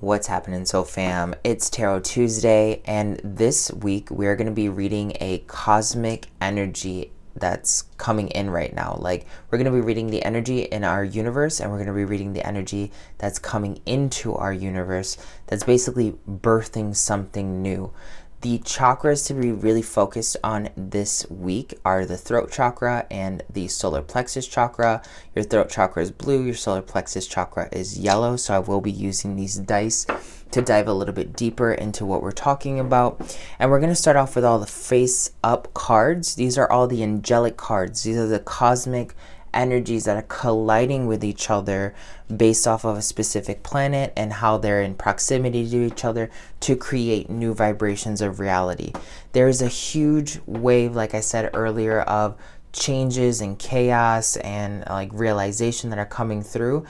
What's happening, so fam? It's Tarot Tuesday, and this week we're going to be reading a cosmic energy that's coming in right now. Like, we're going to be reading the energy in our universe, and we're going to be reading the energy that's coming into our universe that's basically birthing something new. The chakras to be really focused on this week are the throat chakra and the solar plexus chakra. Your throat chakra is blue, your solar plexus chakra is yellow. So I will be using these dice to dive a little bit deeper into what we're talking about. And we're going to start off with all the face up cards. These are all the angelic cards. These are the cosmic energies that are colliding with each other based off of a specific planet and how they're in proximity to each other to create new vibrations of reality. There is a huge wave, like I said earlier, of changes and chaos and like realization that are coming through,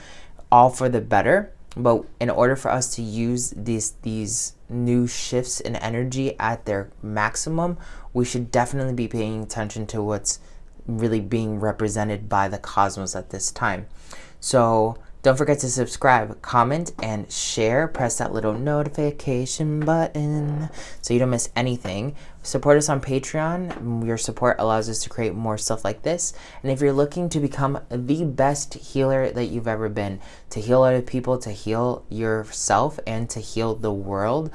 all for the better. But in order for us to use these new shifts in energy at their maximum, we should definitely be paying attention to what's really being represented by the cosmos at this time. So don't forget to subscribe, comment, and share. Press that little notification button so you don't miss anything. Support us on Patreon. Your support allows us to create more stuff like this. And if you're looking to become the best healer that you've ever been, to heal other people, to heal yourself, and to heal the world,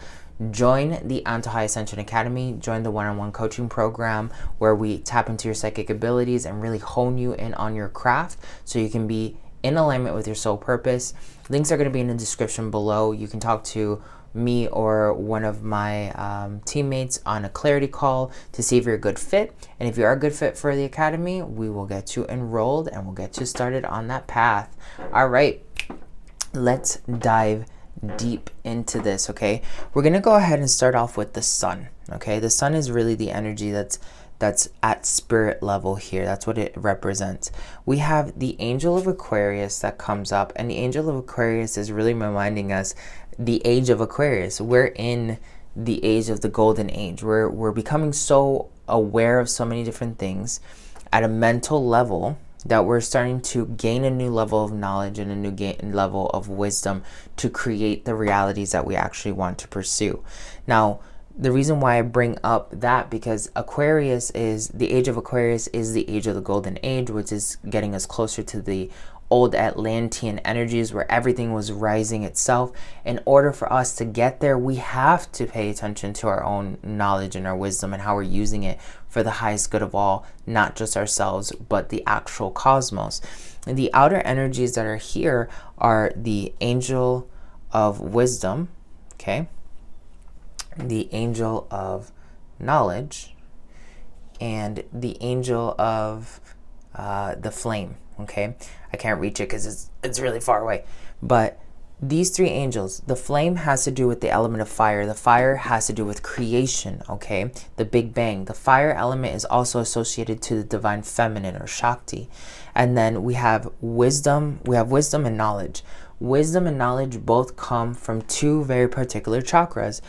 join the Antojai Ascension Academy. Join the one-on-one coaching program where we tap into your psychic abilities and really hone you in on your craft so you can be in alignment with your soul purpose. Links are going to be in the description below. You can talk to me or one of my teammates on a clarity call to see if you're a good fit. And if you are a good fit for the academy, we will get you enrolled and we'll get you started on that path. All right, let's dive deep into this. Okay, we're gonna go ahead and start off with the sun. Okay, the sun is really the energy that's at spirit level here. That's what it represents. We have the angel of Aquarius that comes up, and the angel of Aquarius is really reminding us the age of Aquarius. We're in the age of the golden age. We're becoming so aware of so many different things at a mental level that we're starting to gain a new level of knowledge and a new level of wisdom to create the realities that we actually want to pursue. Now, the reason why I bring up that, because Aquarius is, the age of Aquarius is the age of the golden age, which is getting us closer to the old Atlantean energies where everything was rising itself. In order for us to get there, we have to pay attention to our own knowledge and our wisdom and how we're using it for the highest good of all, not just ourselves, but the actual cosmos. And the outer energies that are here are the angel of wisdom, okay? The angel of knowledge, and the angel of the flame. Okay, I can't reach it because it's really far away, but these three angels, the flame has to do with the element of fire. The fire has to do with creation, okay? The Big Bang. The fire element is also associated to the divine feminine or Shakti. And then we have wisdom. We have wisdom and knowledge. Wisdom and knowledge both come from two very particular chakras.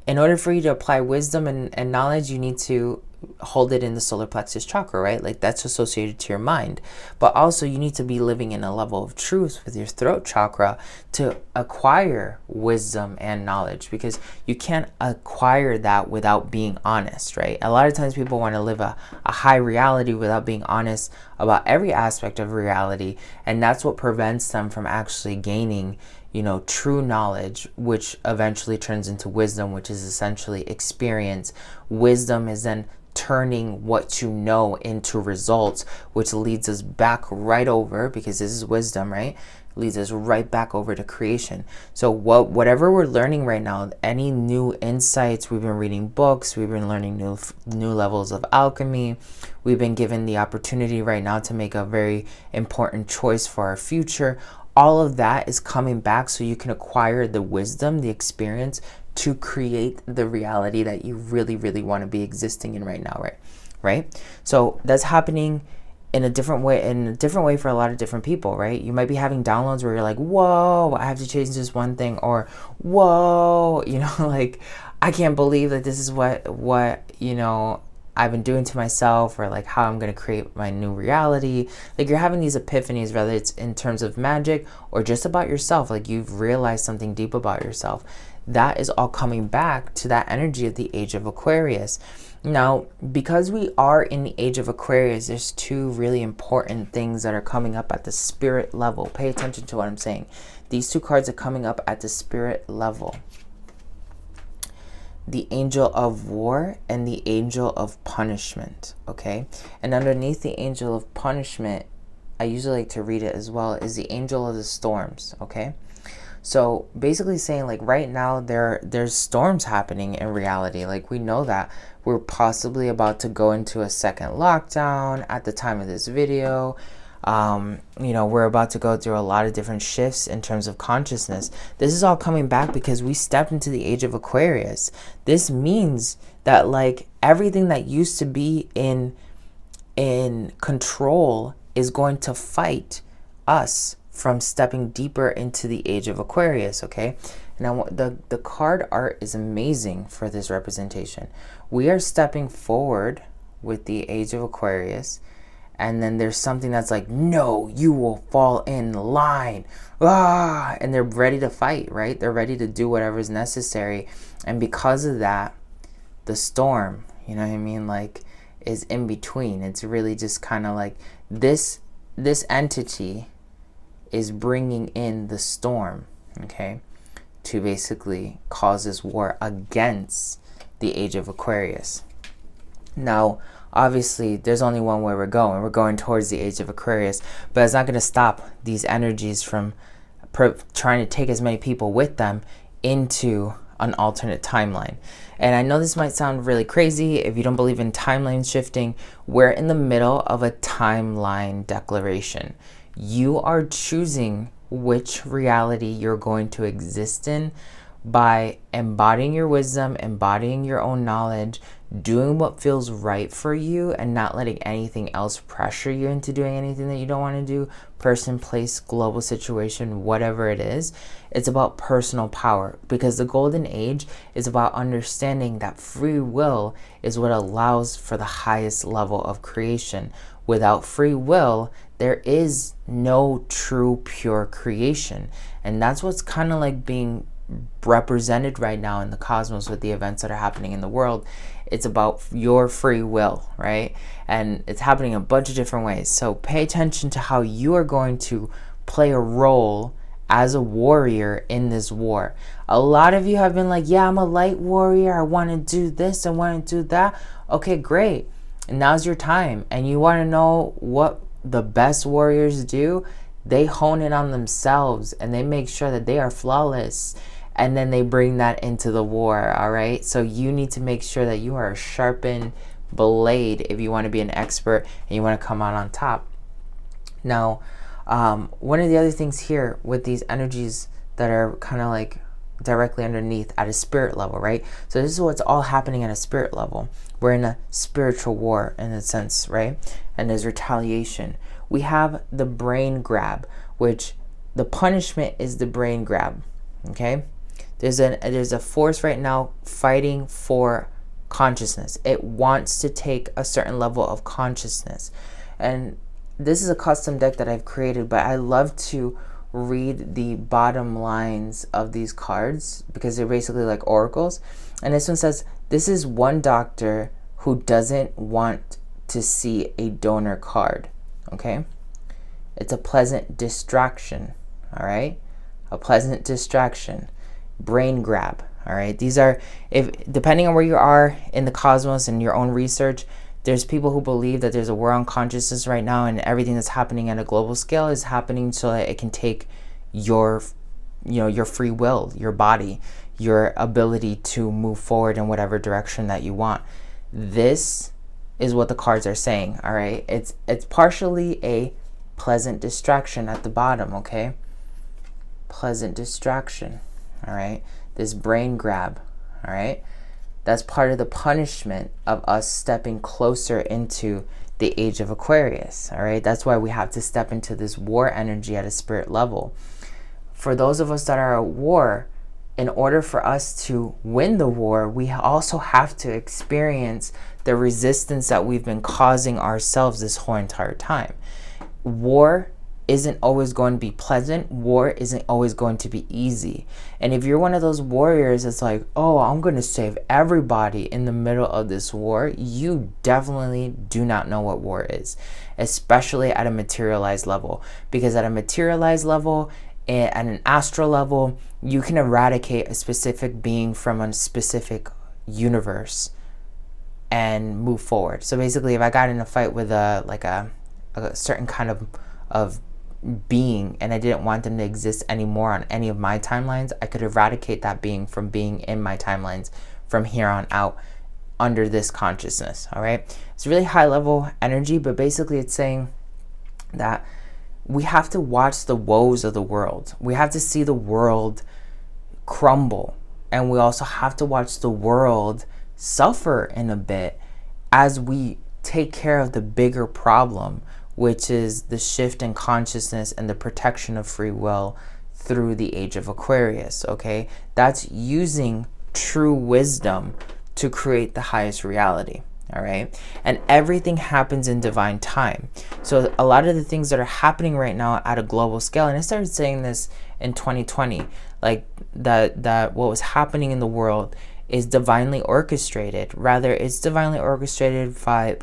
In order for you to apply wisdom and knowledge, you need to hold it in the solar plexus chakra, right? Like, that's associated to your mind. But also you need to be living in a level of truth with your throat chakra to acquire wisdom and knowledge, because you can't acquire that without being honest, right? A lot of times people want to live a high reality without being honest about every aspect of reality, and that's what prevents them from actually gaining, you know, true knowledge, which eventually turns into wisdom, which is essentially experience. Wisdom is then turning what you know into results, which leads us back right over, because this is wisdom, right? Leads us right back over to creation. So whatever we're learning right now, any new insights, we've been reading books, we've been learning new levels of alchemy, we've been given the opportunity right now to make a very important choice for our future. All of that is coming back so you can acquire the wisdom, the experience to create the reality that you really, really want to be existing in right now, right? So that's happening in a different way for a lot of different people, right? You might be having downloads where you're like, whoa, I have to change this one thing, or whoa, you know, like, I can't believe that this is what, you know, I've been doing to myself, or like how I'm going to create my new reality. Like you're having these epiphanies, whether it's in terms of magic or just about yourself, like you've realized something deep about yourself. That is all coming back to that energy of the age of Aquarius. Now, because we are in the age of Aquarius, there's two really important things that are coming up at the spirit level. Pay attention to what I'm saying. These two cards are coming up at the spirit level. The Angel of War and the Angel of Punishment, okay? And underneath the Angel of Punishment, I usually like to read it as well, is the Angel of the Storms, okay? So basically saying like right now there's storms happening in reality. Like we know that we're possibly about to go into a second lockdown at the time of this video. You know, we're about to go through a lot of different shifts in terms of consciousness. This is all coming back because we stepped into the age of Aquarius. This means that like everything that used to be in control is going to fight us from stepping deeper into the age of Aquarius, okay? Now, the card art is amazing for this representation. We are stepping forward with the age of Aquarius, and then there's something that's like, no, you will fall in line. Ah! And they're ready to fight, right? They're ready to do whatever is necessary. And because of that, the storm, you know what I mean, like, is in between. It's really just kind of like this entity is bringing in the storm, okay, to basically cause this war against the age of Aquarius. Now, obviously, there's only one way we're going. We're going towards the age of Aquarius, but it's not going to stop these energies from trying to take as many people with them into an alternate timeline. And I know this might sound really crazy if you don't believe in timeline shifting. We're in the middle of a timeline declaration. You are choosing which reality you're going to exist in by embodying your wisdom, embodying your own knowledge, doing what feels right for you, and not letting anything else pressure you into doing anything that you don't want to do. Person, place, global situation, whatever it is. It's about personal power, because the golden age is about understanding that free will is what allows for the highest level of creation. Without free will, there is no true pure creation. And that's what's kind of like being represented right now in the cosmos with the events that are happening in the world. It's about your free will, right? And it's happening a bunch of different ways. So pay attention to how you are going to play a role as a warrior in this war. A lot of you have been like, yeah, I'm a light warrior. I want to do this. I want to do that. Okay, great. And now's your time. And you want to know what the best warriors do? They hone in on themselves and they make sure that they are flawless. And then they bring that into the war, all right? So you need to make sure that you are a sharpened blade if you want to be an expert and you want to come out on top. Now, one of the other things here with these energies that are kind of like directly underneath at a spirit level, right? So this is what's all happening at a spirit level. We're in a spiritual war in a sense, right? And there's retaliation. We have the brain grab, which the punishment is the brain grab, okay? There's a force right now fighting for consciousness. It wants to take a certain level of consciousness. And this is a custom deck that I've created, but I love to read the bottom lines of these cards because they're basically like oracles. And this one says, this is one doctor who doesn't want to see a donor card, okay? It's a pleasant distraction, all right? A pleasant distraction. Brain grab, all right? These are, if depending on where you are in the cosmos and your own research, there's people who believe that there's a war on consciousness right now, and everything that's happening at a global scale is happening so that it can take your, your free will, your body, your ability to move forward in whatever direction that you want. This is what the cards are saying, all right? It's partially a pleasant distraction at the bottom, okay? Pleasant distraction, all right? This brain grab, all right? That's part of the punishment of us stepping closer into the age of Aquarius, all right? That's why we have to step into this war energy at a spirit level. For those of us that are at war, in order for us to win the war, we also have to experience the resistance that we've been causing ourselves this whole entire time. War isn't always going to be pleasant. War isn't always going to be easy. And if you're one of those warriors that's like, oh, I'm going to save everybody in the middle of this war, you definitely do not know what war is, especially at a materialized level. Because at a materialized level, at an astral level, you can eradicate a specific being from a specific universe and move forward. So basically, if I got in a fight with a certain kind of being and I didn't want them to exist anymore on any of my timelines, I could eradicate that being from being in my timelines from here on out under this consciousness. All right, it's really high level energy, but basically it's saying that we have to watch the woes of the world. We have to see the world crumble, and we also have to watch the world suffer in a bit as we take care of the bigger problem, which is the shift in consciousness and the protection of free will through the age of Aquarius, okay? That's using true wisdom to create the highest reality, all right? And everything happens in divine time. So a lot of the things that are happening right now at a global scale, and I started saying this in 2020, like that what was happening in the world is divinely orchestrated. Rather, it's divinely orchestrated by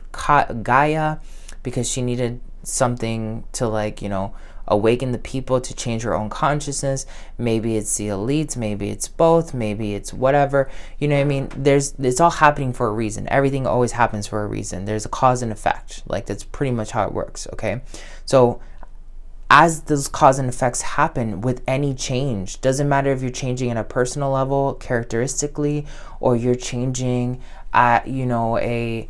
Gaia, because she needed something to, like, you know, awaken the people to change her own consciousness. Maybe it's the elites, maybe it's both, maybe it's whatever, you know what I mean? It's all happening for a reason. Everything always happens for a reason. There's a cause and effect. Like, that's pretty much how it works, okay? So as those cause and effects happen with any change, doesn't matter if you're changing at a personal level characteristically, or you're changing at, you know, a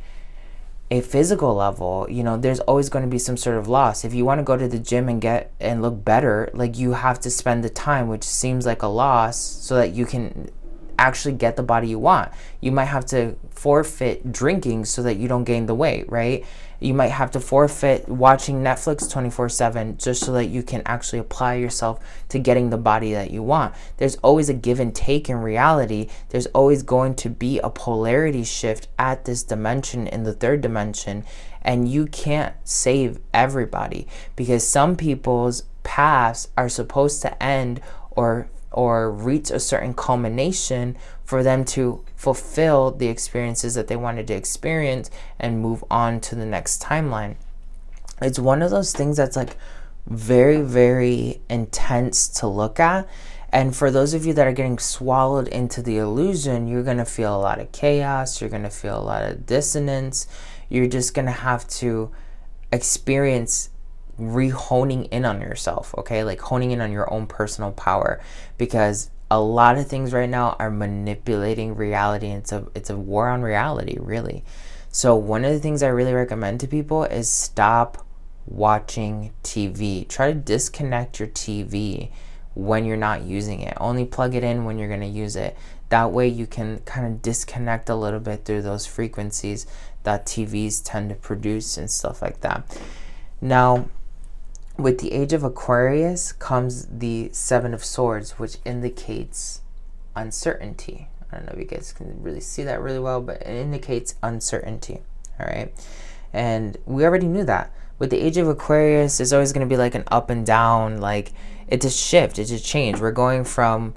physical level, you know, there's always going to be some sort of loss. If you want to go to the gym and look better, like, you have to spend the time, which seems like a loss, so that you can actually get the body you want. You might have to forfeit drinking so that you don't gain the weight, right? You might have to forfeit watching Netflix 24/7 just so that you can actually apply yourself to getting the body that you want. There's always a give and take in reality. There's always going to be a polarity shift at this dimension, in the third dimension, and you can't save everybody, because some people's paths are supposed to end or reach a certain culmination for them to fulfill the experiences that they wanted to experience and move on to the next timeline. It's one of those things that's like very, very intense to look at. And for those of you that are getting swallowed into the illusion, you're going to feel a lot of chaos. You're going to feel a lot of dissonance. You're just going to have to experience honing in on yourself, okay? Like honing in on your own personal power, because a lot of things right now are manipulating reality, and it's a war on reality, really. So one of the things I really recommend to people is stop watching TV. Try to disconnect your TV when you're not using it. Only plug it in when you're going to use it. That way you can kind of disconnect a little bit through those frequencies that TVs tend to produce and stuff like that. Now, with the age of Aquarius comes the Seven of Swords, which indicates uncertainty. I don't know if you guys can really see that really well, but it indicates uncertainty, all right? And we already knew that. With the age of Aquarius, there's always going to be like an up and down, like it's a shift, it's a change. We're going from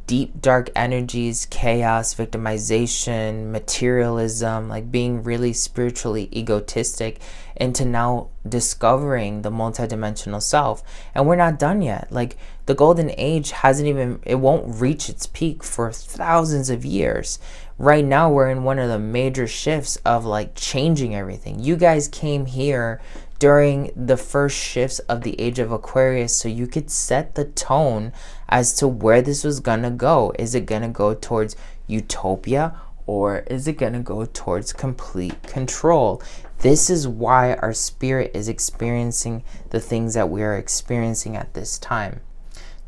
deep, dark energies, chaos, victimization, materialism, like being really spiritually egotistic, into now discovering the multidimensional self. And we're not done yet. Like the golden age it won't reach its peak for thousands of years. Right now, we're in one of the major shifts of like changing everything. You guys came here during the first shifts of the age of Aquarius, so you could set the tone as to where this was gonna go. Is it gonna go towards utopia, or is it gonna go towards complete control? This is why our spirit is experiencing the things that we are experiencing at this time.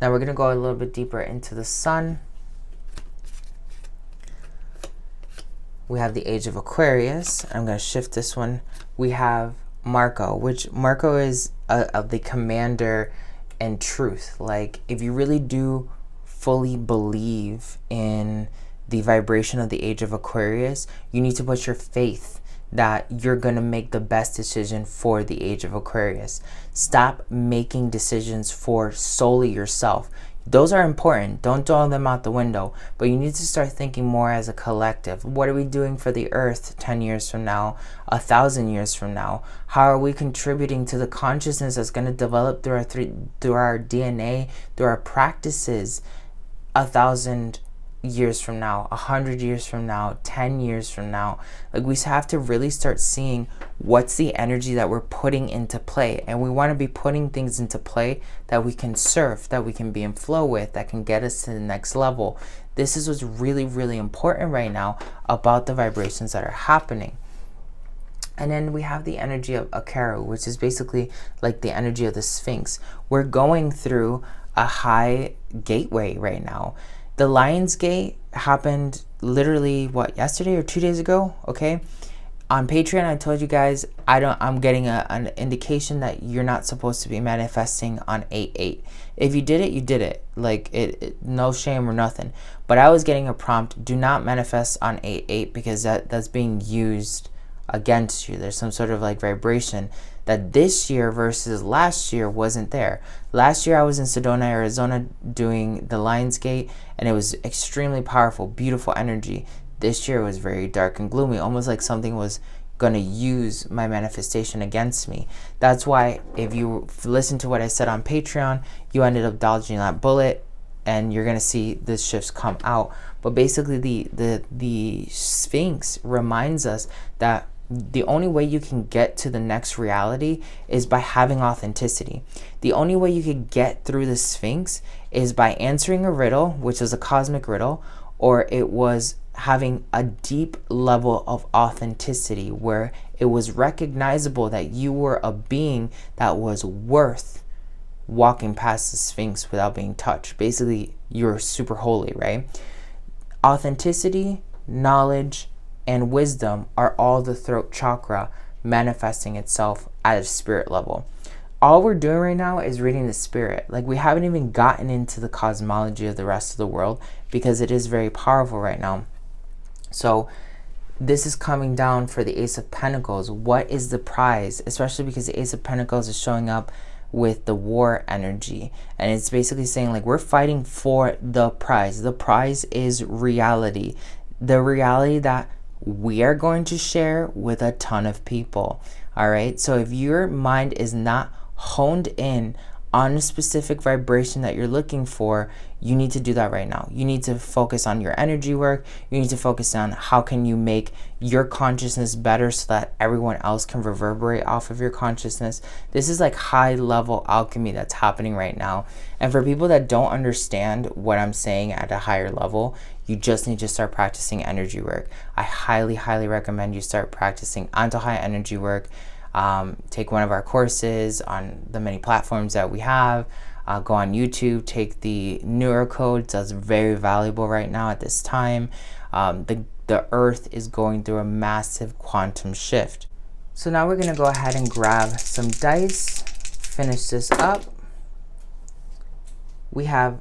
Now we're gonna go a little bit deeper into the sun. We have the age of Aquarius. I'm gonna shift this one. We have Marco, which Marco is the commander and truth. Like if you really do fully believe in the vibration of the age of Aquarius, you need to put your faith that you're going to make the best decision for the age of Aquarius. Stop making decisions for solely yourself. Those are important. Don't throw them out the window. But you need to start thinking more as a collective. What are we doing for the earth 10 years from now, 1,000 years from now? How are we contributing to the consciousness that's going to develop through our DNA, through our practices 1,000 years from now, 100 years from now, 10 years from now? Like, we have to really start seeing what's the energy that we're putting into play, and we want to be putting things into play that we can surf, that we can be in flow with, that can get us to the next level. This is what's really, really important right now about the vibrations that are happening. And then we have the energy of Akaru, which is basically like the energy of the Sphinx. We're going through a high gateway right now. The Lion's Gate happened literally, yesterday or 2 days ago, okay? On Patreon, I told you guys, I'm getting an indication that you're not supposed to be manifesting on 8/8. If you did it, you did it. Like, no shame or nothing. But I was getting a prompt, do not manifest on 8/8, because that's being used against you. There's some sort of like vibration that this year versus last year wasn't there. Last year I was in Sedona, Arizona doing the Lion's Gate, and it was extremely powerful, beautiful energy. This year was very dark and gloomy, almost like something was going to use my manifestation against me. That's why if you listen to what I said on Patreon, you ended up dodging that bullet, and you're going to see the shifts come out. But basically the Sphinx reminds us that the only way you can get to the next reality is by having authenticity. The only way you could get through the Sphinx is by answering a riddle, which is a cosmic riddle, or it was having a deep level of authenticity where it was recognizable that you were a being that was worth walking past the Sphinx without being touched. Basically, you're super holy, right? Authenticity, knowledge, and wisdom are all the throat chakra manifesting itself at a spirit level. All we're doing right now is reading the spirit. Like, we haven't even gotten into the cosmology of the rest of the world, because it is very powerful right now. So this is coming down for the Ace of Pentacles. What is the prize? Especially because the Ace of Pentacles is showing up with the war energy, and it's basically saying, like, we're fighting for the prize. The prize is reality, the reality that we are going to share with a ton of people. All right, so if your mind is not honed in on a specific vibration that you're looking for, you need to do that right now. You need to focus on your energy work. You need to focus on how can you make your consciousness better so that everyone else can reverberate off of your consciousness. This is like high level alchemy that's happening right now. And for people that don't understand what I'm saying at a higher level, you just need to start practicing energy work. I highly, highly recommend you start practicing Antojai energy work. Take one of our courses on the many platforms that we have. Go on YouTube, take the newer codes. That's very valuable right now at this time. The earth is going through a massive quantum shift. So now we're going to go ahead and grab some dice, finish this up. We have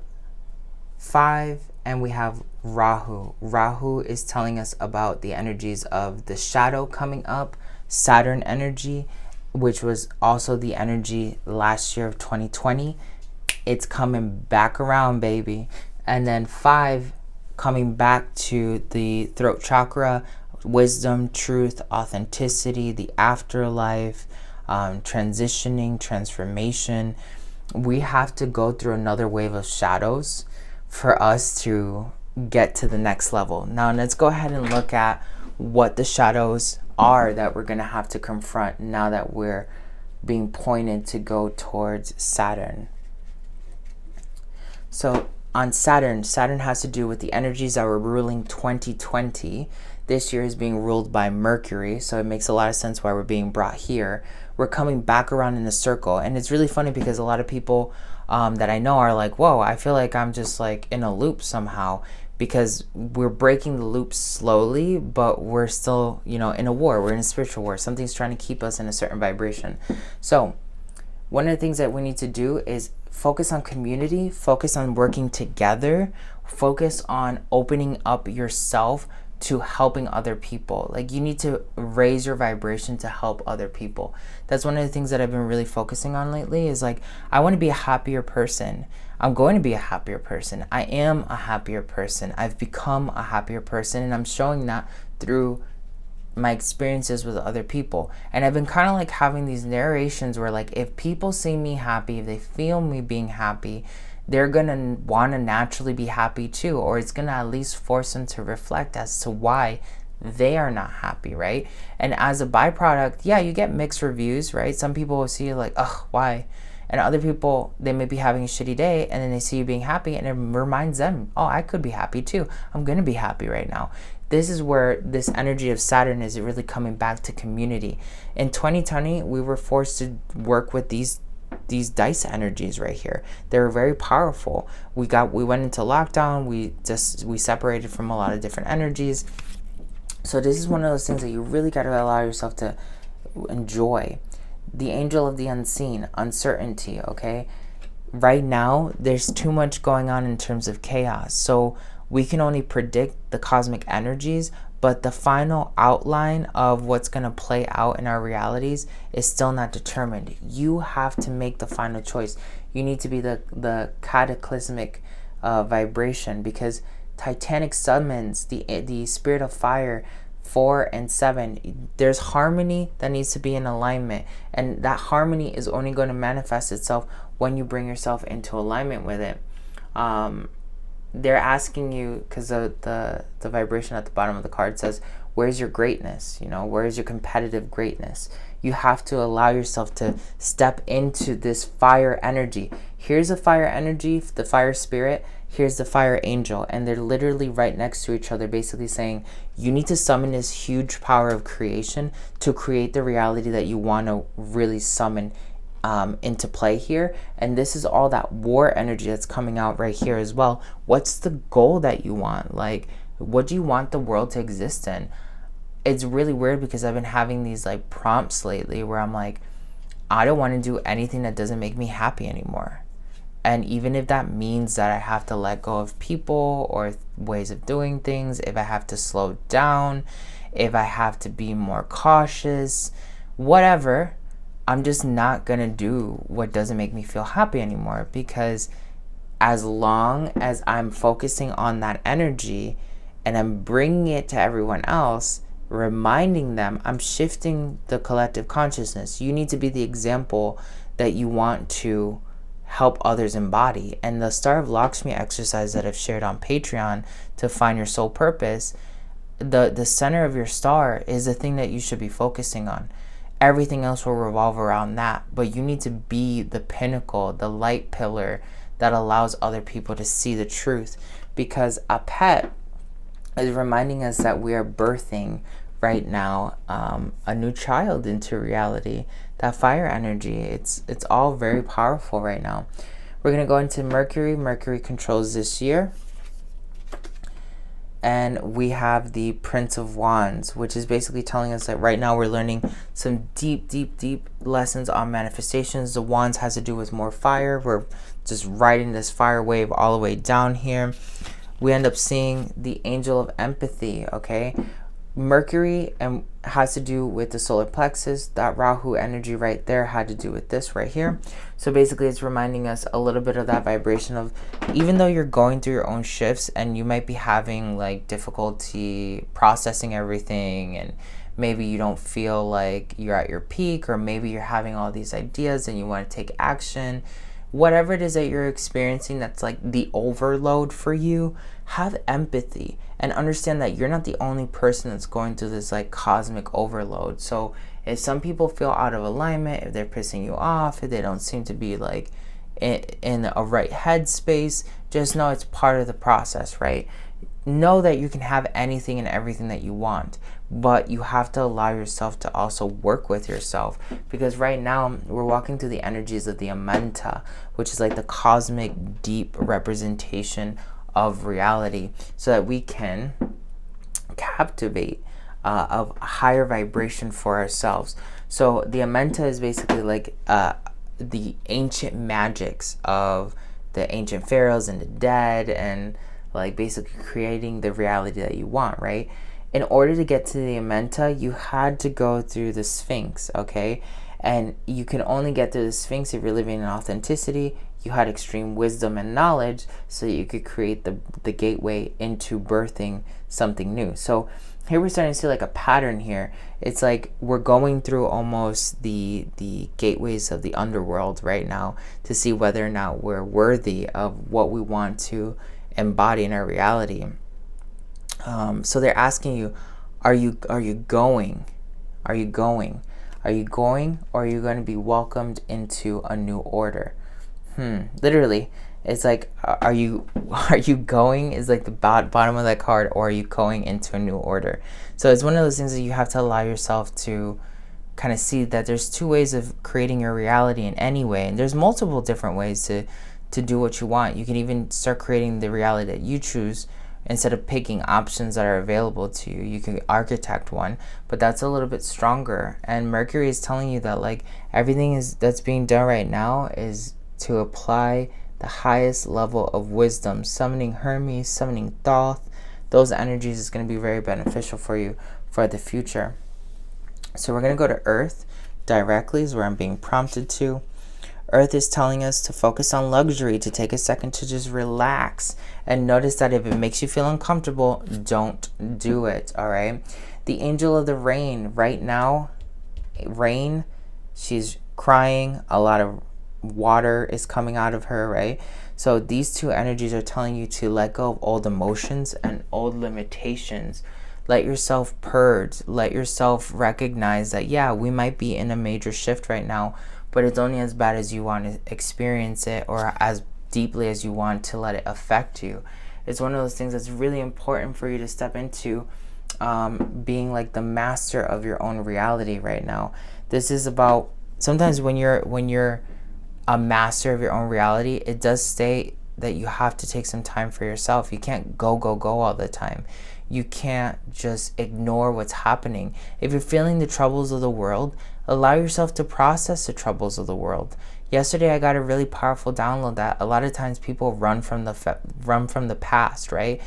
5 and we have Rahu. Rahu is telling us about the energies of the shadow coming up, Saturn energy, which was also the energy last year of 2020. It's coming back around, baby. And then 5 coming back to the throat chakra, wisdom, truth, authenticity, the afterlife, transitioning, transformation. We have to go through another wave of shadows for us to get to the next level. Now let's go ahead and look at what the shadows are that we're going to have to confront now that we're being pointed to go towards Saturn. So on Saturn has to do with the energies that were ruling 2020. This year is being ruled by Mercury, so it makes a lot of sense why we're being brought here. We're coming back around in a circle, and it's really funny because a lot of people that I know are like, whoa, I feel like I'm just like in a loop somehow, because we're breaking the loop slowly, but we're still, in a war. We're in a spiritual war. Something's trying to keep us in a certain vibration. So one of the things that we need to do is focus on community, focus on working together, focus on opening up yourself to helping other people. Like, you need to raise your vibration to help other people. That's one of the things that I've been really focusing on lately, is like, I want to be a happier person. I'm going to be a happier person. I am a happier person. I've become a happier person, and I'm showing that through my experiences with other people. And I've been kind of like having these narrations where, like, if people see me happy, if they feel me being happy, they're gonna want to naturally be happy too, or it's gonna at least force them to reflect as to why they are not happy, right? And as a byproduct, yeah, you get mixed reviews, right? Some people will see you like, ugh, why? And other people, they may be having a shitty day, and then they see you being happy, and it reminds them, oh, I could be happy too. I'm gonna be happy right now. This is where this energy of Saturn is really coming back to community. In 2020, we were forced to work with these dice energies right here. They were very powerful. We went into lockdown. We separated from a lot of different energies. So this is one of those things that you really got to allow yourself to enjoy. The angel of the unseen, uncertainty, okay? Right now, there's too much going on in terms of chaos. So we can only predict the cosmic energies, but the final outline of what's going to play out in our realities is still not determined. You have to make the final choice. You need to be the cataclysmic vibration, because Titanic summons the spirit of fire 4 and 7. There's harmony that needs to be in alignment, and that harmony is only going to manifest itself when you bring yourself into alignment with it. They're asking you, because the vibration at the bottom of the card says, where's your greatness? Where's your competitive greatness? You have to allow yourself to step into this fire energy. Here's a fire energy, the fire spirit. Here's the fire angel. And they're literally right next to each other, basically saying, you need to summon this huge power of creation to create the reality that you want to really summon into play here. And this is all that war energy that's coming out right here as well. What's the goal that you want? Like, what do you want the world to exist in? It's really weird, because I've been having these like prompts lately where I'm like, I don't want to do anything that doesn't make me happy anymore. And even if that means that I have to let go of people or ways of doing things, if I have to slow down, if I have to be more cautious, whatever, I'm just not going to do what doesn't make me feel happy anymore. Because as long as I'm focusing on that energy and I'm bringing it to everyone else, reminding them, I'm shifting the collective consciousness. You need to be the example that you want to help others embody. And the Star of Lakshmi exercise that I've shared on Patreon to find your soul purpose, the center of your star is the thing that you should be focusing on. Everything else will revolve around that, but you need to be the pinnacle, the light pillar that allows other people to see the truth. Because a pet is reminding us that we are birthing right now a new child into reality. That fire energy, it's all very powerful right now. We're going to go into Mercury. Mercury controls this year. And we have the Prince of Wands, which is basically telling us that right now we're learning some deep lessons on manifestations. The Wands has to do with more fire. We're just riding this fire wave all the way down here. We end up seeing the Angel of Empathy, okay? Mercury has to do with the solar plexus. That Rahu energy right there had to do with this right here. So basically it's reminding us a little bit of that vibration of, even though you're going through your own shifts and you might be having like difficulty processing everything, and maybe you don't feel like you're at your peak, or maybe you're having all these ideas and you want to take action, whatever it is that you're experiencing that's like the overload for you, have empathy and understand that you're not the only person that's going through this like cosmic overload. So if some people feel out of alignment, if they're pissing you off, if they don't seem to be like in a right headspace, just know it's part of the process, right? Know that you can have anything and everything that you want, but you have to allow yourself to also work with yourself. Because right now we're walking through the energies of the Amenta, which is like the cosmic deep representation of reality, so that we can captivate a higher vibration for ourselves. So the Amenta is basically like the ancient magics of the ancient pharaohs and the dead, and like basically creating the reality that you want, right? In order to get to the Amenta, you had to go through the Sphinx, okay? And you can only get through the Sphinx if you're living in authenticity. You had extreme wisdom and knowledge so that you could create the gateway into birthing something new. So here we're starting to see like a pattern here. It's like we're going through almost the gateways of the underworld right now to see whether or not we're worthy of what we want to embody in our reality. So they're asking you, are you going? Are you going? Are you going, or are you going to be welcomed into a new order? Literally, it's like, are you going is like the bottom of that card, or are you going into a new order? So it's one of those things that you have to allow yourself to kind of see that there's two ways of creating your reality in any way, and there's multiple different ways to do what you want. You can even start creating the reality that you choose. Instead of picking options that are available to you, you can architect one, but that's a little bit stronger. And Mercury is telling you that like everything that's being done right now is to apply the highest level of wisdom. Summoning Hermes, summoning Thoth, those energies is going to be very beneficial for you for the future. So we're going to go to Earth directly, is where I'm being prompted to. Earth is telling us to focus on luxury, to take a second to just relax. And notice that if it makes you feel uncomfortable, don't do it, all right? The angel of the rain, right now, rain, she's crying. A lot of water is coming out of her, right? So these two energies are telling you to let go of old emotions and old limitations. Let yourself purge. Let yourself recognize that, yeah, we might be in a major shift right now, but it's only as bad as you want to experience it, or as deeply as you want to let it affect you. It's one of those things that's really important for you to step into, being like the master of your own reality right now. This is about, sometimes when you're a master of your own reality, it does state that you have to take some time for yourself. You can't go all the time. You can't just ignore what's happening. If you're feeling the troubles of the world, allow yourself to process the troubles of the world. Yesterday, I got a really powerful download that a lot of times people run from the past, right?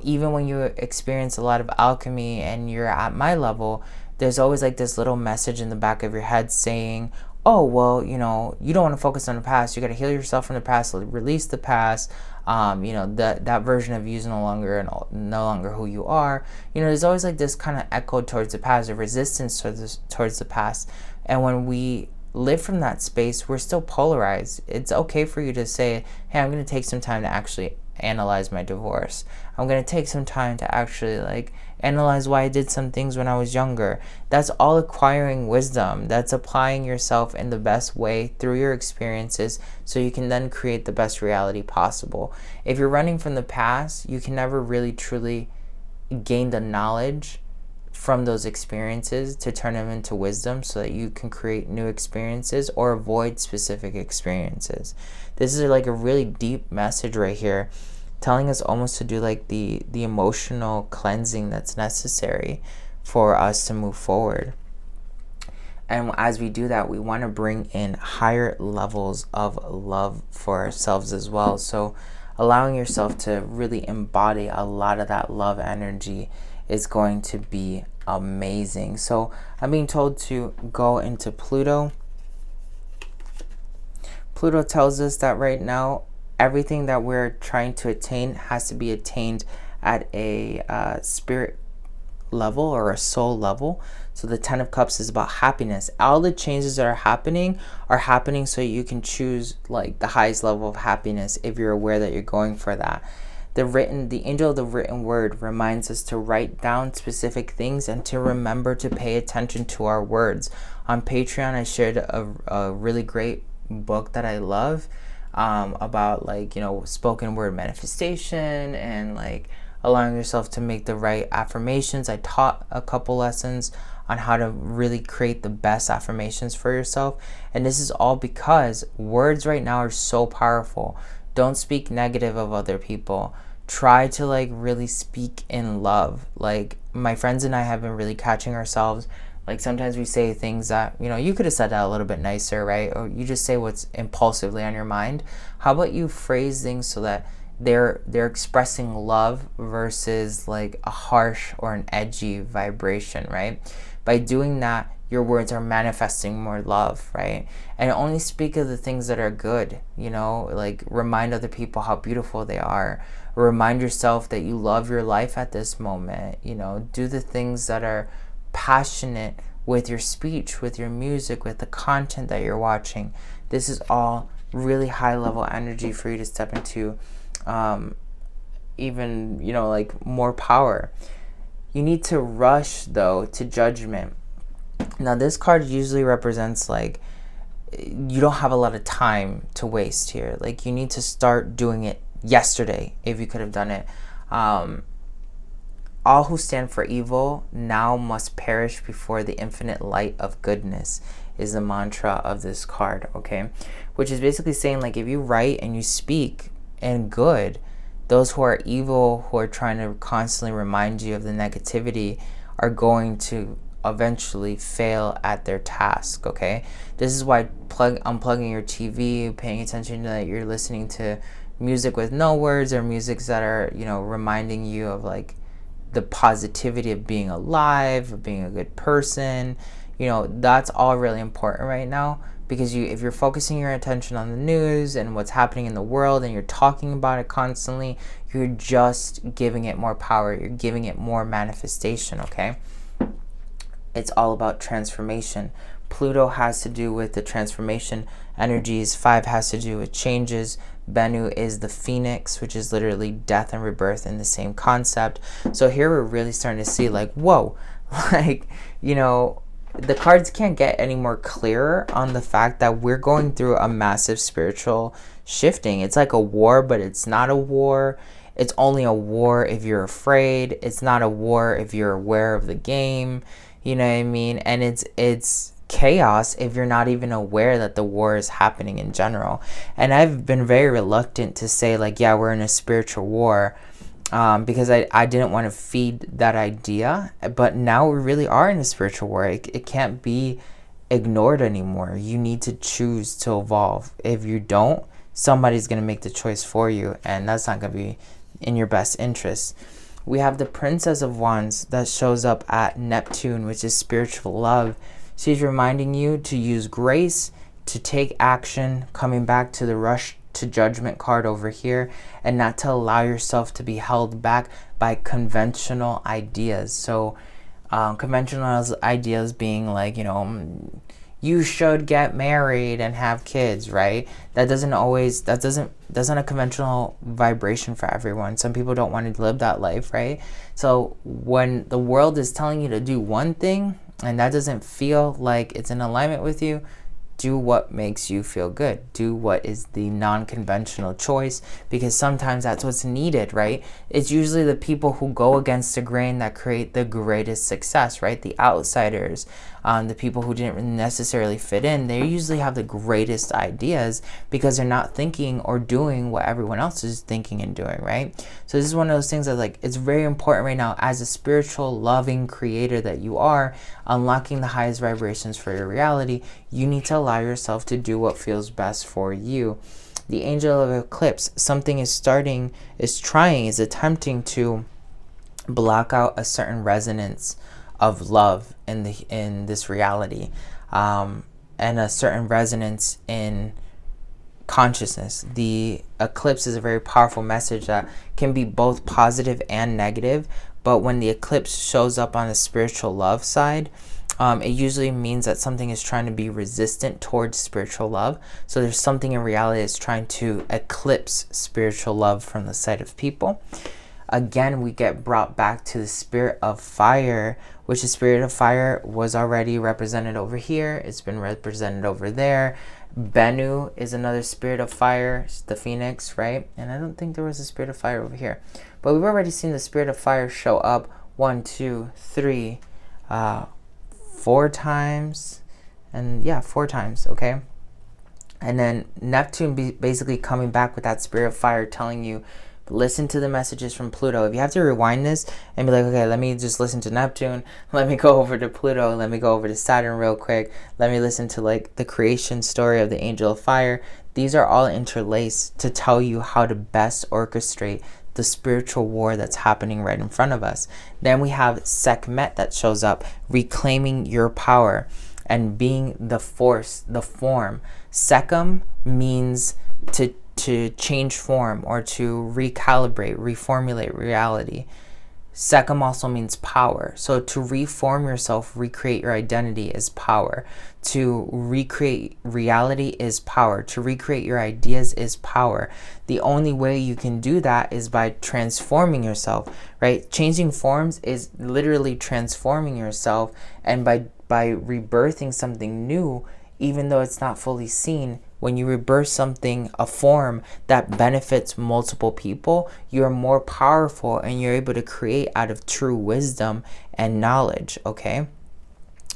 Even when you experience a lot of alchemy and you're at my level, there's always like this little message in the back of your head saying, oh, well, you know, you don't want to focus on the past. You got to heal yourself from the past, release the past. You know, that version of you is no longer who you are. You know, there's always like this kind of echo towards the past, a resistance towards the past. And when we live from that space, we're still polarized. It's okay for you to say, hey, I'm going to take some time to actually analyze my divorce. I'm going to take some time to actually like analyze why I did some things when I was younger. That's all acquiring wisdom. That's applying yourself in the best way through your experiences so you can then create the best reality possible. If you're running from the past, you can never really truly gain the knowledge from those experiences to turn them into wisdom so that you can create new experiences or avoid specific experiences. This is like a really deep message right here, telling us almost to do like the emotional cleansing that's necessary for us to move forward. And as we do that, we want to bring in higher levels of love for ourselves as well. So allowing yourself to really embody a lot of that love energy is going to be amazing. So I'm being told to go into Pluto. Pluto tells us that right now, everything that we're trying to attain has to be attained at a spirit level or a soul level. So the 10 of Cups is about happiness. All the changes that are happening so you can choose like the highest level of happiness if you're aware that you're going for that. The angel of the written word reminds us to write down specific things and to remember to pay attention to our words. On Patreon, I shared a really great book that I love about like, you know, spoken word manifestation and like allowing yourself to make the right affirmations. I taught a couple lessons on how to really create the best affirmations for yourself. And this is all because words right now are so powerful. Don't speak negative of other people. Try to like really speak in love. Like my friends and I have been really catching ourselves Like sometimes we say things that, you could have said that a little bit nicer, right? Or you just say what's impulsively on your mind. How about you phrase things so that they're expressing love versus like a harsh or an edgy vibration, right? By doing that, your words are manifesting more love, right? And only speak of the things that are good, like remind other people how beautiful they are. Remind yourself that you love your life at this moment. Do the things that are passionate with your speech, with your music, with the content that you're watching. This is all really high level energy for you to step into even, like more power. You need to rush though to judgment. Now this card usually represents like you don't have a lot of time to waste here. Like you need to start doing it yesterday if you could have done it. All who stand for evil now must perish before the infinite light of goodness is the mantra of this card, okay? Which is basically saying like if you write and you speak in good, those who are evil, who are trying to constantly remind you of the negativity, are going to eventually fail at their task, okay? This is why unplugging your TV, paying attention to that you're listening to music with no words or musics that are, reminding you of like the positivity of being alive, of being a good person, that's all really important right now. Because if you're focusing your attention on the news and what's happening in the world and you're talking about it constantly, you're just giving it more power. You're giving it more manifestation, okay? It's all about transformation. Pluto has to do with the transformation energies. 5 has to do with changes. Bennu is the phoenix, which is literally death and rebirth in the same concept. So here we're really starting to see like, whoa, like, the cards can't get any more clearer on the fact that we're going through a massive spiritual shifting. It's like a war, but it's not a war. It's only a war if you're afraid. It's not a war if you're aware of the game. You know what I mean? And it's chaos if you're not even aware that the war is happening in general. And I've been very reluctant to say like, yeah, we're in a spiritual war, because I didn't want to feed that idea. But now we really are in a spiritual war. It can't be ignored anymore. You need to choose to evolve. If you don't, somebody's going to make the choice for you, and that's not going to be in your best interest. We have the Princess of Wands that shows up at Neptune, which is spiritual love. She's reminding you to use grace, to take action, coming back to the rush to judgment card over here, and not to allow yourself to be held back by conventional ideas. So conventional ideas being like, you should get married and have kids, right? That doesn't a conventional vibration for everyone. Some people don't want to live that life, right? So when the world is telling you to do one thing and that doesn't feel like it's in alignment with you, do what makes you feel good. Do what is the non-conventional choice, because sometimes that's what's needed, right? It's usually the people who go against the grain that create the greatest success, right? The outsiders, the people who didn't necessarily fit in, they usually have the greatest ideas because they're not thinking or doing what everyone else is thinking and doing, right? So this is one of those things that like, it's very important right now as a spiritual, loving creator that you are, unlocking the highest vibrations for your reality. You need to allow yourself to do what feels best for you. The angel of eclipse, something is attempting to block out a certain resonance of love in this reality, and a certain resonance in consciousness. The eclipse is a very powerful message that can be both positive and negative, but when the eclipse shows up on the spiritual love side, it usually means that something is trying to be resistant towards spiritual love. So there's something in reality that's trying to eclipse spiritual love from the side of people. Again, we get brought back to the spirit of fire, which the spirit of fire was already represented over here. It's been represented over there. Bennu is another spirit of fire, the phoenix, right? And I don't think there was a spirit of fire over here. But we've already seen the spirit of fire show up 4 times. And yeah, 4 times, okay? And then Neptune basically coming back with that spirit of fire telling you, Listen to the messages from Pluto. If you have to rewind this and be like, okay, let me just listen to Neptune, let me go over to Pluto, let me go over to Saturn real quick, let me listen to like the creation story of the Angel of Fire. These are all interlaced to tell you how to best orchestrate the spiritual war that's happening right in front of us. Then we have Sekhmet that shows up, reclaiming your power and being the force, the form. Sekhem means to change form or to recalibrate, reformulate reality. Sekhem also means power. So to reform yourself, recreate your identity is power. To recreate reality is power. To recreate your ideas is power. The only way you can do that is by transforming yourself, right? Changing forms is literally transforming yourself, and by rebirthing something new, even though it's not fully seen. When you rebirth something, a form that benefits multiple people, you're more powerful and you're able to create out of true wisdom and knowledge, okay?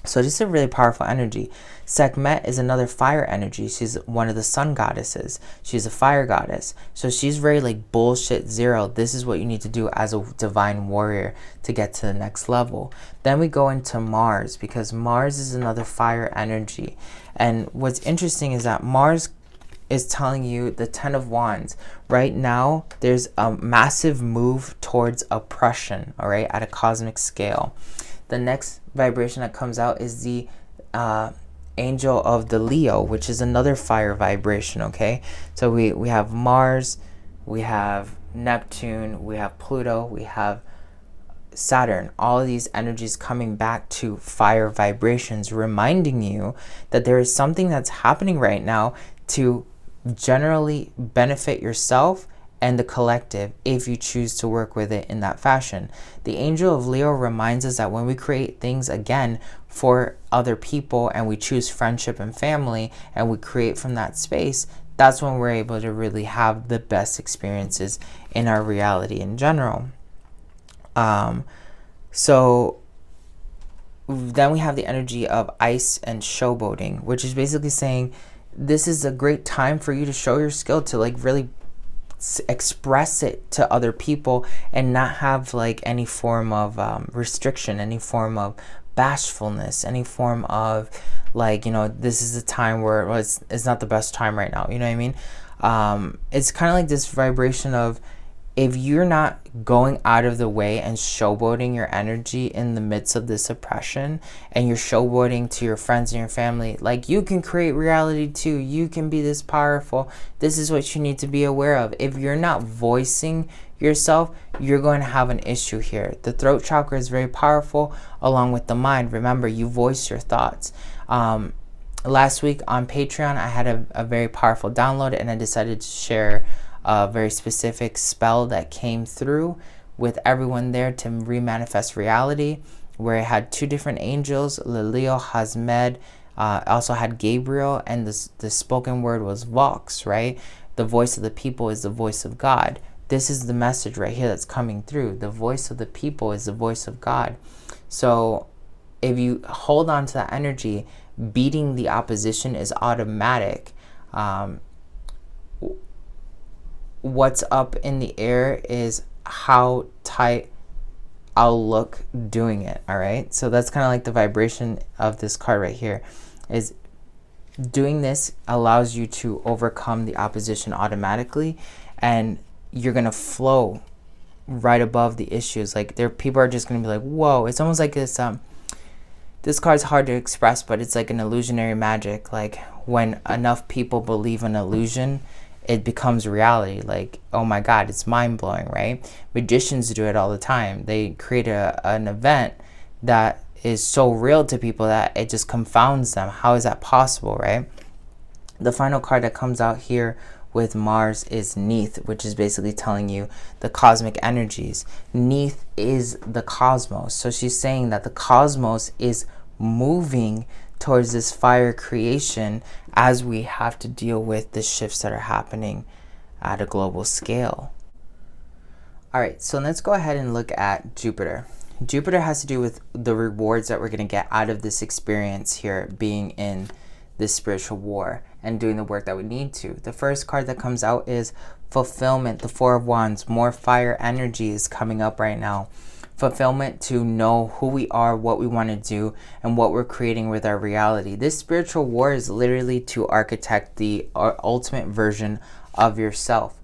So this is a really powerful energy. Sekhmet is another fire energy. She's one of the sun goddesses. She's a fire goddess. So she's very like bullshit zero. This is what you need to do as a divine warrior to get to the next level. Then we go into Mars, because Mars is another fire energy. And what's interesting is that Mars is telling you the 10 of Wands. Right now, there's a massive move towards oppression, all right, at a cosmic scale. The next vibration that comes out is the angel of the Leo, which is another fire vibration, okay? So we have Mars, we have Neptune, we have Pluto, we have Saturn. All of these energies coming back to fire vibrations, reminding you that there is something that's happening right now to generally benefit yourself and the collective if you choose to work with it in that fashion. The angel of Leo reminds us that when we create things again for other people and we choose friendship and family and we create from that space, that's when we're able to really have the best experiences in our reality in general. So then we have the energy of ice and showboating, which is basically saying this is a great time for you to show your skill, to like really express it to other people and not have like any form of restriction, any form of bashfulness, any form of like, you know, this is a time where it's not the best time right now, you know what I mean? It's kind of like this vibration of, if you're not going out of the way and showboating your energy in the midst of this oppression, and you're showboating to your friends and your family, like, you can create reality too, you can be this powerful, this is what you need to be aware of. If you're not voicing yourself, you're going to have an issue here. The throat chakra is very powerful along with the mind. Remember, you voice your thoughts. Last week on Patreon, I had a very powerful download, and I decided to share a very specific spell that came through with everyone there to remanifest reality, where it had two different angels, Lelio, Hazmed, also had Gabriel, and the spoken word was Vox, right? The voice of the people is the voice of God. This is the message right here that's coming through. The voice of the people is the voice of God. So if you hold on to that energy, beating the opposition is automatic. What's up in the air is how tight I'll look doing it, all right? So that's kind of like the vibration of this card right here, is doing this allows you to overcome the opposition automatically, and you're going to flow right above the issues. Like, people are just going to be like, whoa. It's almost like this card's hard to express, but it's like an illusionary magic. Like, when enough people believe an illusion, it becomes reality. Like, oh my God, it's mind-blowing, right? Magicians do it all the time. They create an event that is so real to people that it just confounds them. How is that possible, right? The final card that comes out here with Mars is Neith, which is basically telling you the cosmic energies. Neith is the cosmos. So she's saying that the cosmos is moving towards this fire creation as we have to deal with the shifts that are happening at a global scale. All right, so let's go ahead and look at Jupiter. Jupiter has to do with the rewards that we're going to get out of this experience here, being in this spiritual war and doing the work that we need to. The first card that comes out is fulfillment, the Four of Wands, more fire energy is coming up right now. Fulfillment to know who we are, what we want to do, and what we're creating with our reality. This spiritual war is literally to architect the ultimate version of yourself.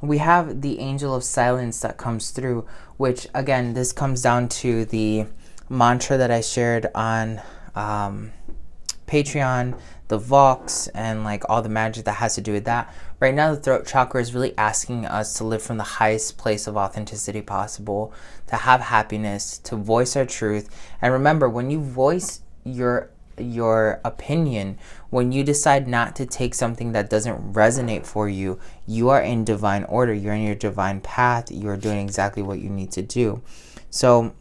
We have the angel of silence that comes through, which again, this comes down to the mantra that I shared on Patreon, the Vox, and like all the magic that has to do with that. Right now, the throat chakra is really asking us to live from the highest place of authenticity possible, to have happiness, to voice our truth. And remember, when you voice your opinion, when you decide not to take something that doesn't resonate for you, you are in divine order. You're in your divine path. You're doing exactly what you need to do. So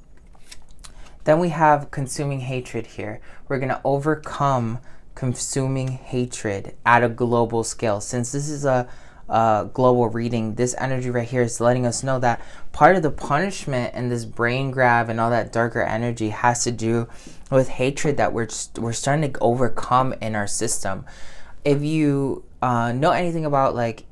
then we have consuming hatred here. We're going to overcome consuming hatred at a global scale. Since this is a global reading, this energy right here is letting us know that part of the punishment and this brain grab and all that darker energy has to do with hatred that we're starting to overcome in our system. If you know anything about like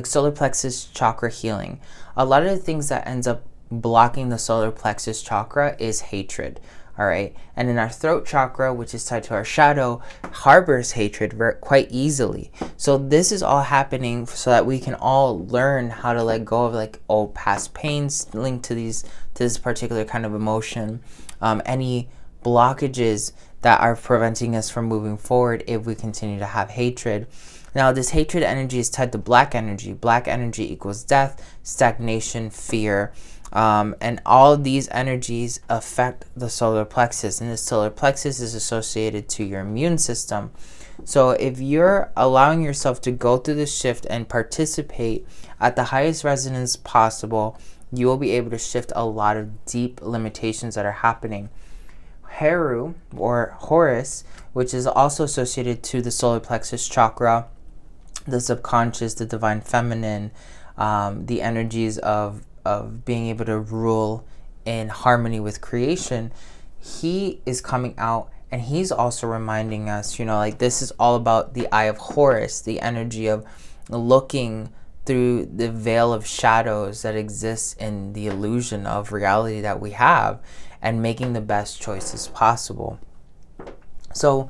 solar plexus chakra healing, a lot of the things that ends up blocking the solar plexus chakra is hatred. All right, and in our throat chakra, which is tied to our shadow, harbors hatred quite easily. So this is all happening so that we can all learn how to let go of like old past pains linked to this particular kind of emotion, any blockages that are preventing us from moving forward if we continue to have hatred. Now, this hatred energy is tied to black energy. Black energy equals death, stagnation, fear. And all of these energies affect the solar plexus, and the solar plexus is associated to your immune system. So if you're allowing yourself to go through this shift and participate at the highest resonance possible, you will be able to shift a lot of deep limitations that are happening. Heru, or Horus, which is also associated to the solar plexus chakra, the subconscious, the divine feminine, the energies of being able to rule in harmony with creation, he is coming out, and he's also reminding us, like this is all about the eye of Horus, the energy of looking through the veil of shadows that exists in the illusion of reality that we have and making the best choices possible. So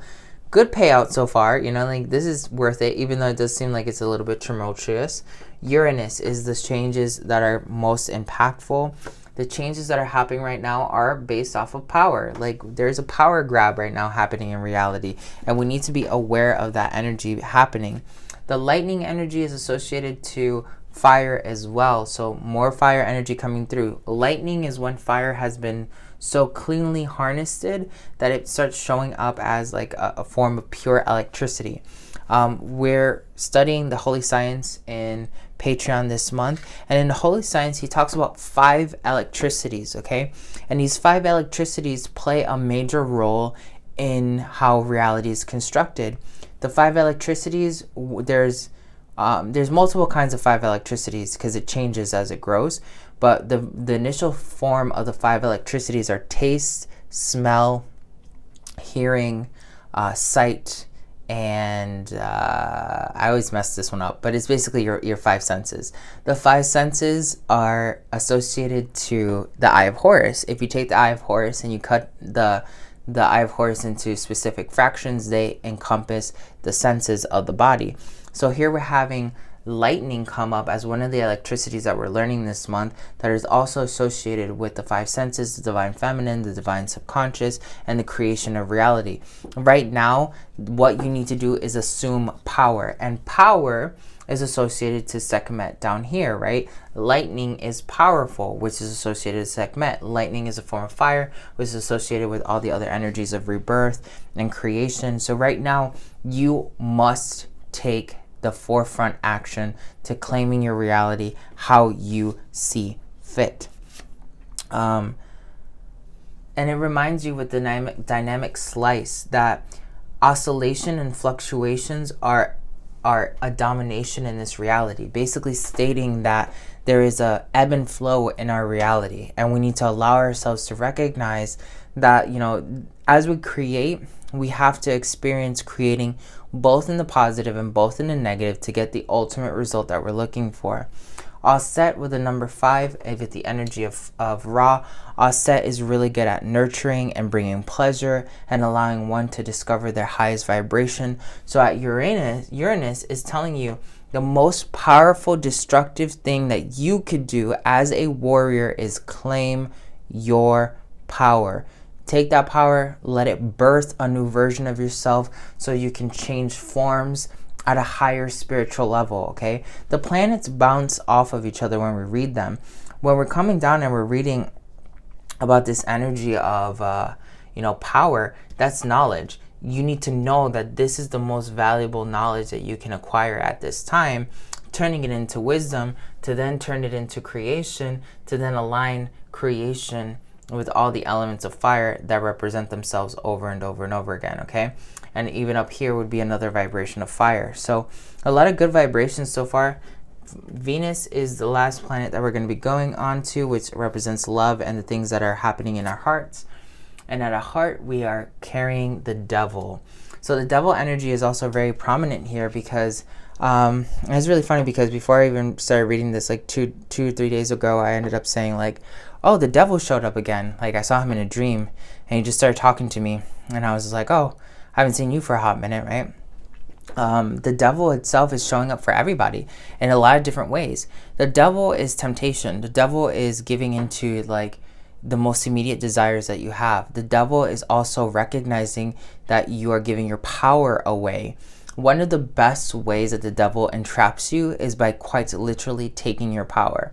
good payout so far, like this is worth it, even though it does seem like it's a little bit tumultuous. Uranus is the changes that are most impactful. The changes that are happening right now are based off of power. Like there's a power grab right now happening in reality, and we need to be aware of that energy happening. The lightning energy is associated to fire as well, so more fire energy coming through. Lightning is when fire has been so cleanly harnessed that it starts showing up as like a form of pure electricity. We're studying the Holy Science in Patreon this month, and in the Holy Science he talks about 5 electricities, okay? And these 5 electricities play a major role in how reality is constructed. The 5 electricities, there's multiple kinds of 5 electricities because it changes as it grows, but the initial form of the 5 electricities are taste, smell, hearing, sight, and I always mess this one up, but it's basically your 5 senses. The 5 senses are associated to the Eye of Horus. If you take the Eye of Horus and you cut the Eye of Horus into specific fractions, they encompass the senses of the body. So here we're having lightning come up as one of the electricities that we're learning this month that is also associated with the 5 senses, the divine feminine, the divine subconscious, and the creation of reality. Right now, what you need to do is assume power, and power is associated to Sekhmet down here, right? Lightning is powerful, which is associated to Sekhmet. Lightning is a form of fire, which is associated with all the other energies of rebirth and creation. So right now, you must take the forefront action to claiming your reality how you see fit. And it reminds you with the dynamic slice that oscillation and fluctuations are are a domination in this reality, basically stating that there is a ebb and flow in our reality, and we need to allow ourselves to recognize that, as we create, we have to experience creating both in the positive and both in the negative to get the ultimate result that we're looking for. Aset with the number 5, with the energy of Ra. Aset is really good at nurturing and bringing pleasure and allowing one to discover their highest vibration. So at Uranus is telling you the most powerful destructive thing that you could do as a warrior is claim your power. Take that power, let it birth a new version of yourself so you can change forms at a higher spiritual level, okay? The planets bounce off of each other when we read them. When we're coming down and we're reading about this energy of, power, that's knowledge. You need to know that this is the most valuable knowledge that you can acquire at this time, turning it into wisdom, to then turn it into creation, to then align creation with all the elements of fire that represent themselves over and over and over again, okay? And even up here would be another vibration of fire. So a lot of good vibrations so far. Venus is the last planet that we're going to be going on to, which represents love and the things that are happening in our hearts. And at our heart, we are carrying the devil. So the devil energy is also very prominent here because it's really funny because before I even started reading this, like two or 3 days ago, I ended up saying like, oh, the devil showed up again. Like I saw him in a dream and he just started talking to me. And I was just like, oh, I haven't seen you for a hot minute, right? The devil itself is showing up for everybody in a lot of different ways. The devil is temptation. The devil is giving into like the most immediate desires that you have. The devil is also recognizing that you are giving your power away. One of the best ways that the devil entraps you is by quite literally taking your power.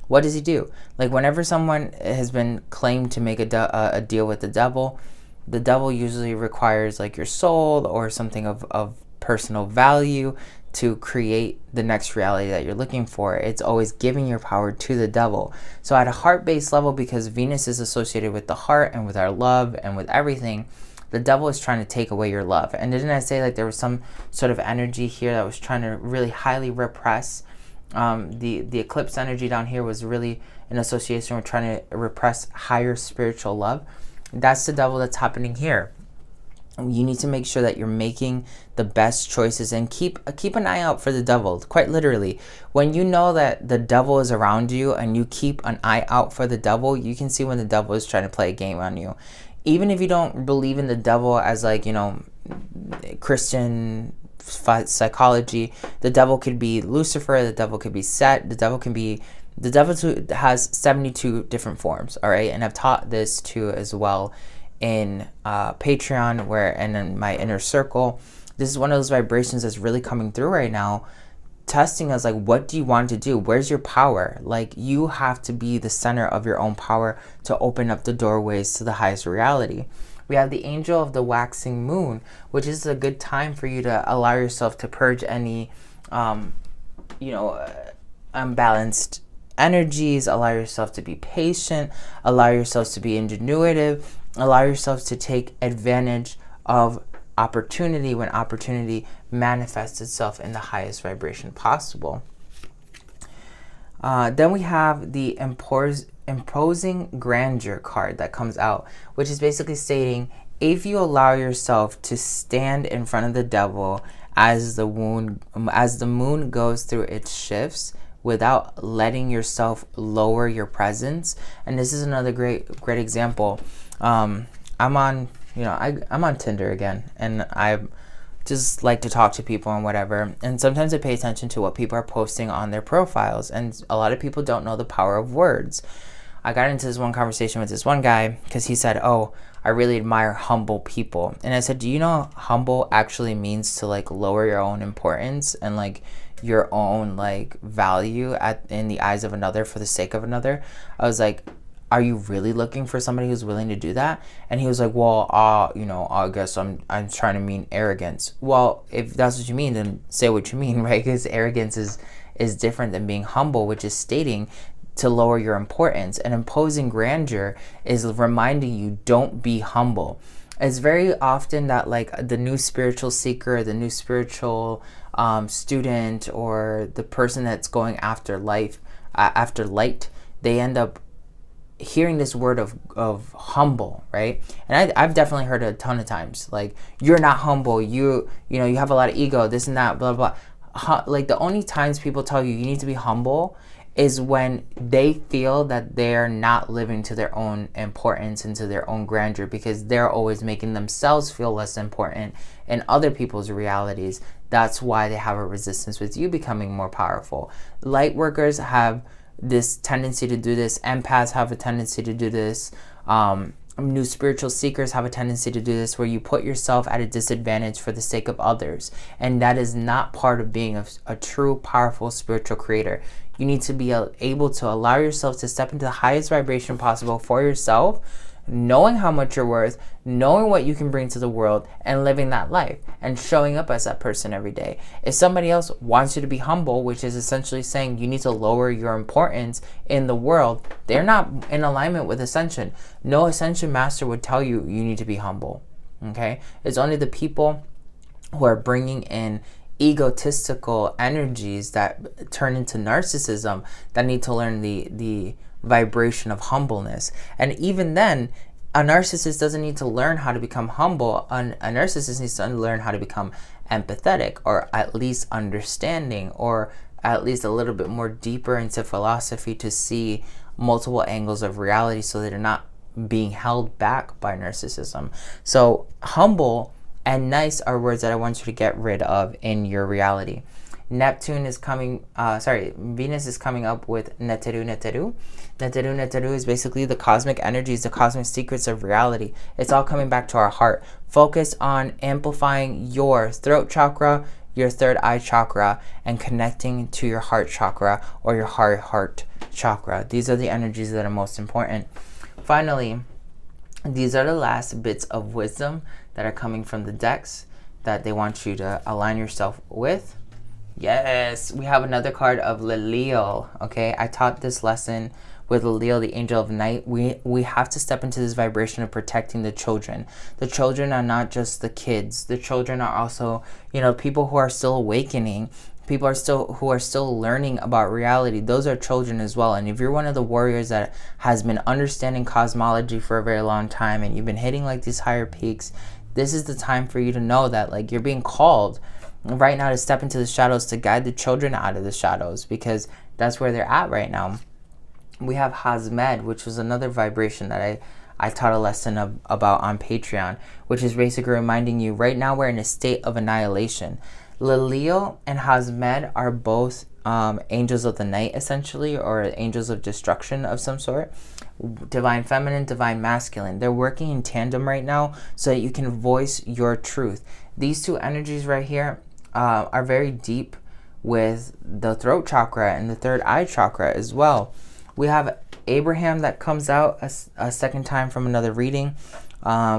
What does he do? Like whenever someone has been claimed to make a deal with the devil usually requires like your soul or something of personal value to create the next reality that you're looking for. It's always giving your power to the devil. So at a heart-based level, because Venus is associated with the heart and with our love and with everything, the devil is trying to take away your love. And didn't I say like there was some sort of energy here that was trying to really highly repress? The eclipse energy down here was really in association with trying to repress higher spiritual love. That's the devil that's happening here. You need to make sure that you're making the best choices and keep an eye out for the devil. Quite literally, when you know that the devil is around you and you keep an eye out for the devil, you can see when the devil is trying to play a game on you. Even if you don't believe in the devil as like, Christian psychology, the devil could be Lucifer, the devil could be Set, the devil has 72 different forms, all right? And I've taught this too as well in Patreon, and in my inner circle. This is one of those vibrations that's really coming through right now, testing us like, what do you want to do? Where's your power? Like, you have to be the center of your own power to open up the doorways to the highest reality. We have the angel of the waxing moon, which is a good time for you to allow yourself to purge any unbalanced energies, allow yourself to be patient, allow yourself to be ingenuitive, allow yourself to take advantage of opportunity when opportunity manifests itself in the highest vibration possible. Then we have the imposing grandeur card that comes out, which is basically stating, if you allow yourself to stand in front of the devil as the moon goes through its shifts, without letting yourself lower your presence. And this is another great example. I'm on Tinder again, and I just like to talk to people and whatever. And sometimes I pay attention to what people are posting on their profiles, and a lot of people don't know the power of words. I got into this one conversation with this one guy because he said, "Oh, I really admire humble people." And I said, "Do you know humble actually means to like lower your own importance and like your own like value in the eyes of another for the sake of another?" I was like, are you really looking for somebody who's willing to do that? And he was like, well, I guess I'm trying to mean arrogance. Well, if that's what you mean, then say what you mean, right? Because arrogance is different than being humble, which is stating to lower your importance. And imposing grandeur is reminding you, don't be humble. It's very often that like the new spiritual seeker, the new spiritual student or the person that's going after life, after light, they end up hearing this word of humble, right? And I've definitely heard it a ton of times, like, you're not humble, you know, you have a lot of ego, this and that, blah, blah. Like, the only times people tell you you need to be humble is when they feel that they're not living to their own importance and to their own grandeur, because they're always making themselves feel less important in other people's realities. That's why they have a resistance with you becoming more powerful. Light workers have this tendency to do this. Empaths have a tendency to do this. New spiritual seekers have a tendency to do this, where you put yourself at a disadvantage for the sake of others. And that is not part of being a true, powerful spiritual creator. You need to be able to allow yourself to step into the highest vibration possible for yourself, knowing how much you're worth, knowing what you can bring to the world, and living that life and showing up as that person every day. If somebody else wants you to be humble, which is essentially saying you need to lower your importance in the world, they're not in alignment with Ascension. No Ascension master would tell you you need to be humble. Okay? It's only the people who are bringing in egotistical energies that turn into narcissism that need to learn the vibration of humbleness. And even then, a narcissist doesn't need to learn how to become humble. A narcissist needs to learn how to become empathetic, or at least understanding, or at least a little bit more deeper into philosophy to see multiple angles of reality, so that they're not being held back by narcissism. So humble and nice are words that I want you to get rid of in your reality. Venus is coming up with Neteru Neteru. Neteru Neteru is basically the cosmic energies, the cosmic secrets of reality. It's all coming back to our heart. Focus on amplifying your throat chakra, your third eye chakra, and connecting to your heart chakra, or your heart chakra. These are the energies that are most important. Finally, these are the last bits of wisdom that are coming from the decks that they want you to align yourself with. Yes, we have another card of Lilio. Okay, I taught this lesson with Lilio, the angel of night. We have to step into this vibration of protecting the children. The children are not just the kids. The children are also, people who are still awakening. People who are still learning about reality. Those are children as well. And if you're one of the warriors that has been understanding cosmology for a very long time, and you've been hitting like these higher peaks, this is the time for you to know that, like, you're being called right now to step into the shadows, to guide the children out of the shadows, because that's where they're at right now. We have Hazmed, which was another vibration that I taught a lesson about on Patreon, which is basically reminding you right now we're in a state of annihilation. Lilio and Hazmed are both angels of the night, essentially, or angels of destruction of some sort. Divine feminine, divine masculine. They're working in tandem right now so that you can voice your truth. These two energies right here are very deep with the throat chakra and the third eye chakra as well. We have Abraham that comes out a second time from another reading,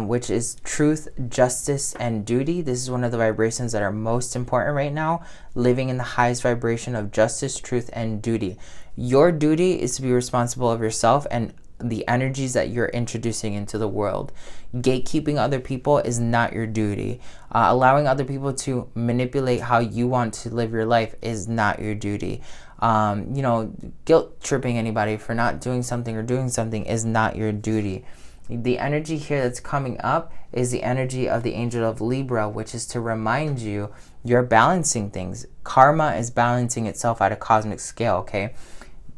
which is truth, justice, and duty. This is one of the vibrations that are most important right now, living in the highest vibration of justice, truth, and duty. Your duty is to be responsible of yourself and the energies that you're introducing into the world. Gatekeeping other people is not your duty. Allowing other people to manipulate how you want to live your life is not your duty. Guilt tripping anybody for not doing something or doing something is not your duty. The energy here that's coming up is the energy of the angel of Libra, which is to remind you you're balancing things. Karma is balancing itself at a cosmic scale, okay?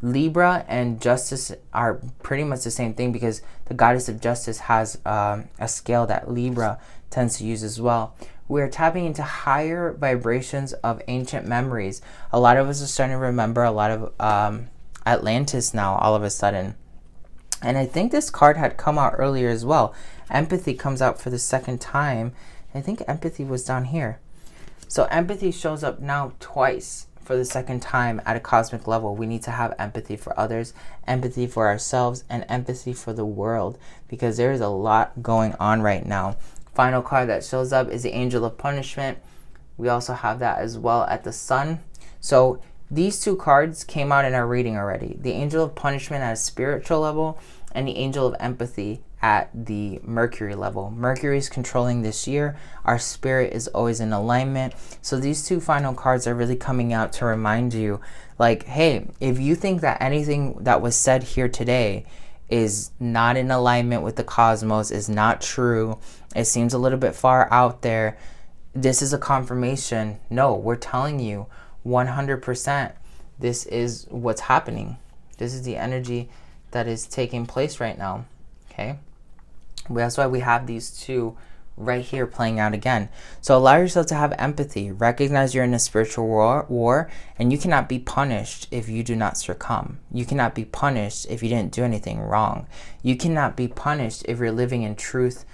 Libra and justice are pretty much the same thing, because the goddess of justice has a scale that Libra tends to use as well. We're tapping into higher vibrations of ancient memories. A lot of us are starting to remember a lot of Atlantis now, all of a sudden. And I think this card had come out earlier as well. Empathy comes out for the second time. I think empathy was down here. So empathy shows up now twice for the second time at a cosmic level. We need to have empathy for others, empathy for ourselves, and empathy for the world, because there is a lot going on right now. Final card that shows up is the Angel of Punishment. We also have that as well at the Sun. So these two cards came out in our reading already. The Angel of Punishment at a spiritual level and the angel of empathy at the Mercury level. Mercury is controlling this year. Our spirit is always in alignment. So these two final cards are really coming out to remind you, like, hey, if you think that anything that was said here today is not in alignment with the cosmos, is not true, it seems a little bit far out there, this is a confirmation. No, we're telling you 100% this is what's happening. This is the energy that is taking place right now. Okay, that's why we have these two right here playing out again. So allow yourself to have empathy. Recognize you're in a spiritual war, and you cannot be punished if you do not succumb. You cannot be punished if you didn't do anything wrong. You cannot be punished if you're living in truth,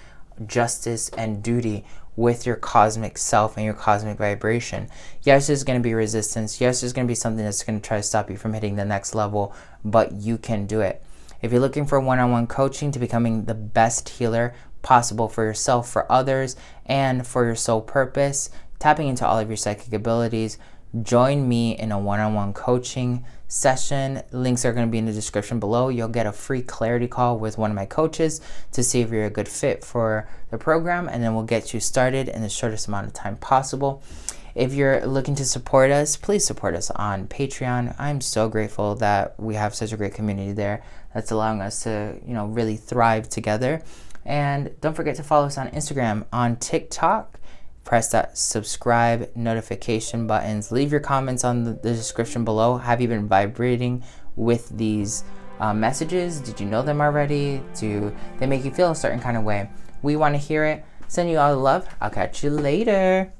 justice, and duty with your cosmic self and your cosmic vibration. Yes, there's going to be resistance. Yes, there's going to be something that's going to try to stop you from hitting the next level, but you can do it. If you're looking for one-on-one coaching to becoming the best healer possible for yourself, for others, and for your soul purpose, tapping into all of your psychic abilities, join me in a one-on-one coaching session. Links are going to be in the description below. You'll get a free clarity call with one of my coaches to see if you're a good fit for the program, and then we'll get you started in the shortest amount of time possible. If you're looking to support us, please support us on Patreon. I'm so grateful that we have such a great community there that's allowing us to, really thrive together. And don't forget to follow us on Instagram, on TikTok. Press that subscribe notification buttons. Leave your comments on the description below. Have you been vibrating with these messages? Did you know them already? Do they make you feel a certain kind of way? We want to hear it. Send you all the love. I'll catch you later.